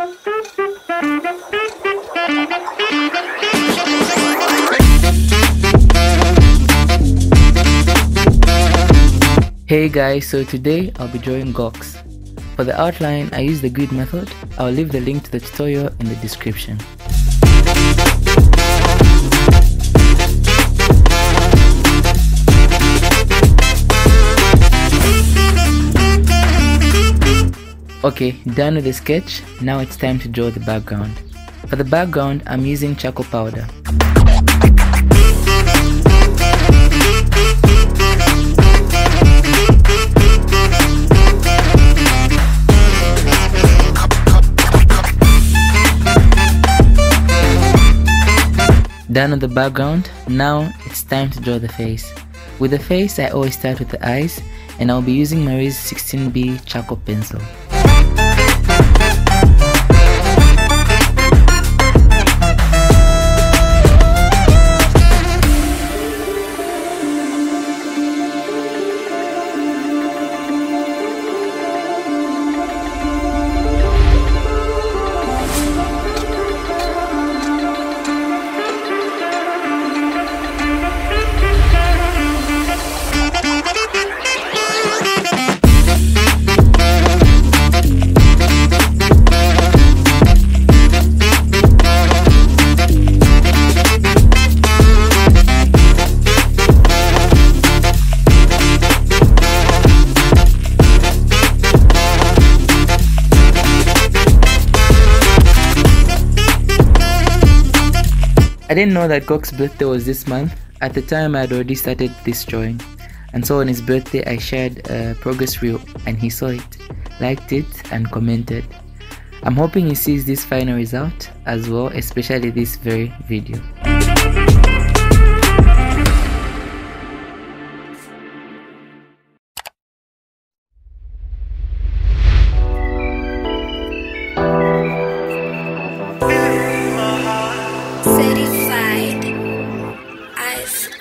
Hey guys, so today I'll be drawing Gawx. For the outline, I use the grid method. I'll leave the link to the tutorial in the description. Okay, done with the sketch. Now it's time to draw the background. For the background, I'm using charcoal powder. Done with the background, now it's time to draw the face. With the face, I always start with the eyes, and I'll be using my Riz 16B charcoal pencil. I didn't know that Gawx's birthday was this month. At the time, I had already started this drawing, and so on his birthday I shared a progress reel and he saw it, liked it and commented. I'm hoping he sees this final result as well, especially this very video.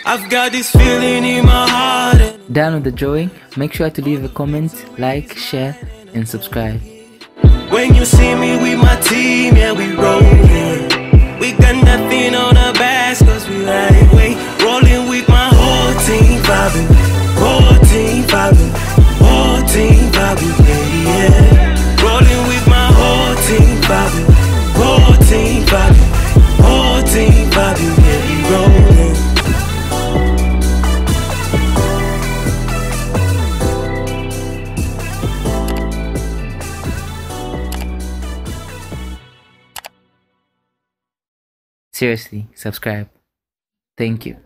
I've got this feeling in my heart. Done with the drawing, make sure to leave a comment, like, share and subscribe. When you see me with my team, yeah, we rolling. We got nothing on our backs cause we lightweight. Rolling with my whole team vibing. Whole team vibing. Whole team vibing, yeah, yeah. Rolling with my whole team vibing. Whole team vibing. Whole team vibing, yeah, we rolling. Seriously, subscribe. Thank you.